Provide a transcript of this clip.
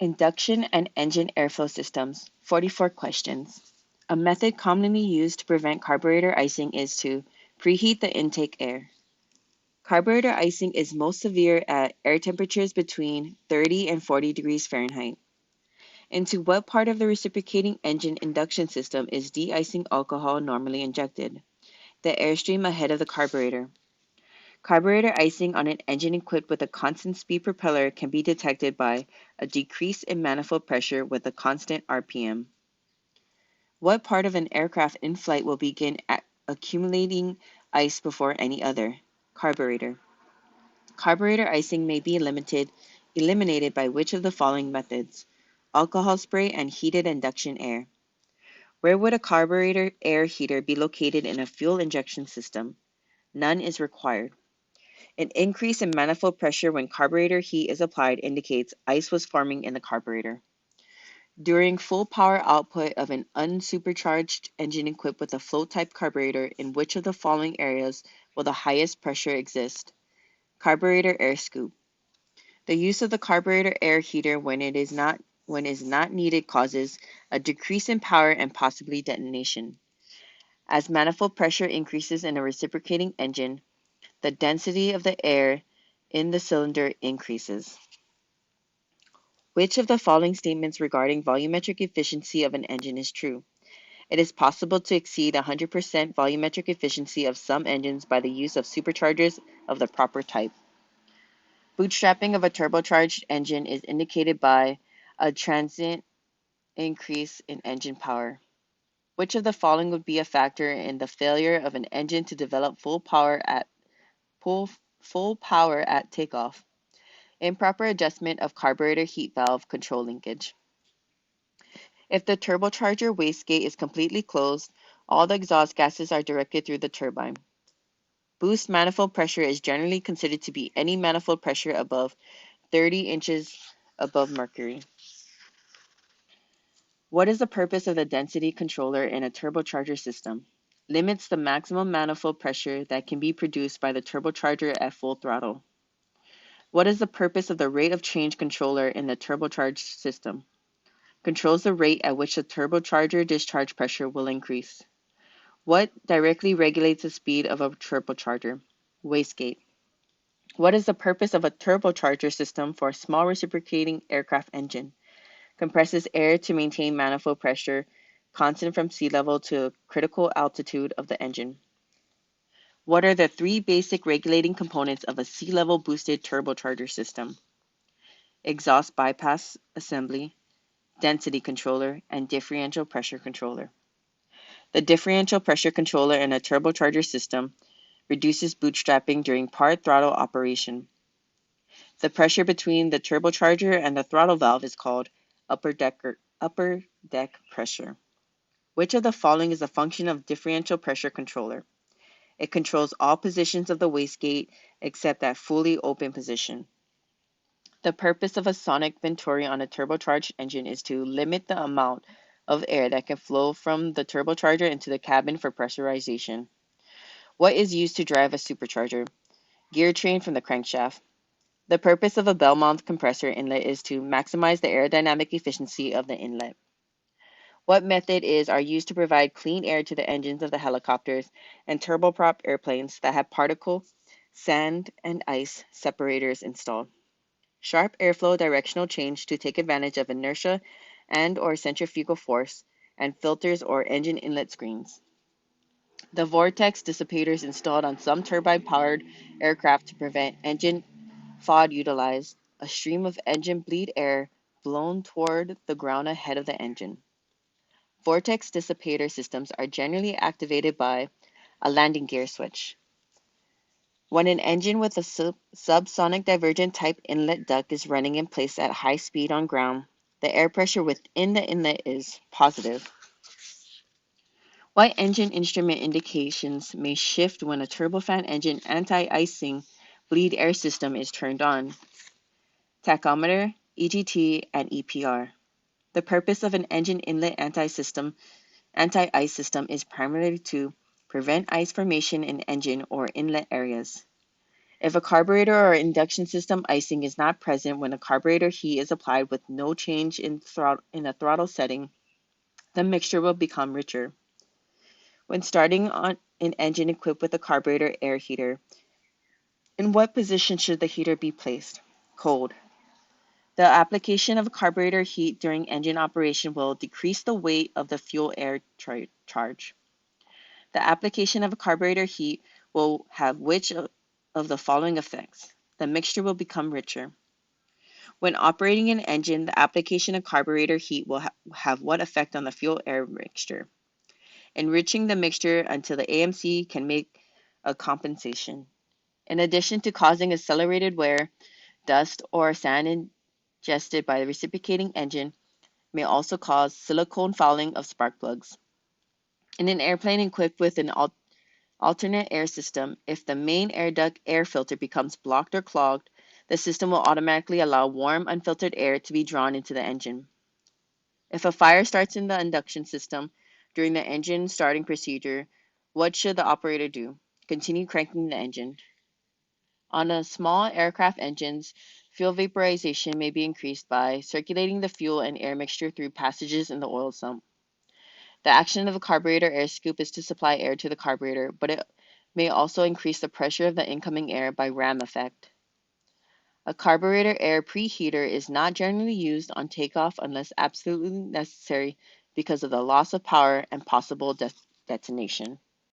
Induction and engine airflow systems, 44 questions. A method commonly used to prevent carburetor icing is to preheat the intake air. Carburetor icing is most severe at air temperatures between 30 and 40 degrees Fahrenheit. Into what part of the reciprocating engine induction system is de-icing alcohol normally injected? The airstream ahead of the carburetor. Carburetor icing on an engine equipped with a constant speed propeller can be detected by a decrease in manifold pressure with a constant RPM. What part of an aircraft in flight will begin accumulating ice before any other? Carburetor. Carburetor icing may be eliminated by which of the following methods? Alcohol spray and heated induction air. Where would a carburetor air heater be located in a fuel injection system? None is required. An increase in manifold pressure when carburetor heat is applied indicates ice was forming in the carburetor. During full power output of an unsupercharged engine equipped with a float-type carburetor, in which of the following areas will the highest pressure exist? Carburetor air scoop. The use of the carburetor air heater when is not needed causes a decrease in power and possibly detonation. As manifold pressure increases in a reciprocating engine, the density of the air in the cylinder increases. Which of the following statements regarding volumetric efficiency of an engine is true? It is possible to exceed 100% volumetric efficiency of some engines by the use of superchargers of the proper type. Bootstrapping of a turbocharged engine is indicated by a transient increase in engine power. Which of the following would be a factor in the failure of an engine to develop full power at takeoff? Improper adjustment of carburetor heat valve control linkage. If the turbocharger wastegate is completely closed, all the exhaust gases are directed through the turbine. Boost manifold pressure is generally considered to be any manifold pressure above 30 inches above mercury. What is the purpose of the density controller in a turbocharger system? Limits the maximum manifold pressure that can be produced by the turbocharger at full throttle. What is the purpose of the rate of change controller in the turbocharged system? Controls the rate at which the turbocharger discharge pressure will increase. What directly regulates the speed of a turbocharger? Wastegate. What is the purpose of a turbocharger system for a small reciprocating aircraft engine? Compresses air to maintain manifold pressure constant from sea level to critical altitude of the engine. What are the three basic regulating components of a sea level boosted turbocharger system? Exhaust bypass assembly, density controller, and differential pressure controller. The differential pressure controller in a turbocharger system reduces bootstrapping during part throttle operation. The pressure between the turbocharger and the throttle valve is called upper deck pressure. Which of the following is a function of differential pressure controller? It controls all positions of the wastegate except that fully open position. The purpose of a sonic venturi on a turbocharged engine is to limit the amount of air that can flow from the turbocharger into the cabin for pressurization. What is used to drive a supercharger? Gear train from the crankshaft. The purpose of a bell mouth compressor inlet is to maximize the aerodynamic efficiency of the inlet. What are used to provide clean air to the engines of the helicopters and turboprop airplanes that have particle, sand, and ice separators installed? Sharp airflow directional change to take advantage of inertia and or centrifugal force, and filters or engine inlet screens. The vortex dissipators installed on some turbine-powered aircraft to prevent engine FOD utilized a stream of engine bleed air blown toward the ground ahead of the engine. Vortex dissipator systems are generally activated by a landing gear switch. When an engine with a subsonic divergent type inlet duct is running in place at high speed on ground, the air pressure within the inlet is positive. What engine instrument indications may shift when a turbofan engine anti-icing bleed air system is turned on? Tachometer, EGT, and EPR. The purpose of an engine inlet anti-ice system is primarily to prevent ice formation in engine or inlet areas. If a carburetor or induction system icing is not present when a carburetor heat is applied with no change in a throttle setting, the mixture will become richer. When starting on an engine equipped with a carburetor air heater, in what position should the heater be placed? Cold. The application of carburetor heat during engine operation will decrease the weight of the fuel-air charge. The application of a carburetor heat will have which of the following effects? The mixture will become richer. When operating an engine, the application of carburetor heat will have what effect on the fuel-air mixture? Enriching the mixture until the AMC can make a compensation. In addition to causing accelerated wear, dust or sand ingested by the reciprocating engine may also cause silicone fouling of spark plugs. In an airplane equipped with an alternate air system, if the main air duct air filter becomes blocked or clogged, the system will automatically allow warm, unfiltered air to be drawn into the engine. If a fire starts in the induction system during the engine starting procedure, what should the operator do? Continue cranking the engine. On a small aircraft engines, fuel vaporization may be increased by circulating the fuel and air mixture through passages in the oil sump. The action of the carburetor air scoop is to supply air to the carburetor, but it may also increase the pressure of the incoming air by ram effect. A carburetor air preheater is not generally used on takeoff unless absolutely necessary because of the loss of power and possible detonation.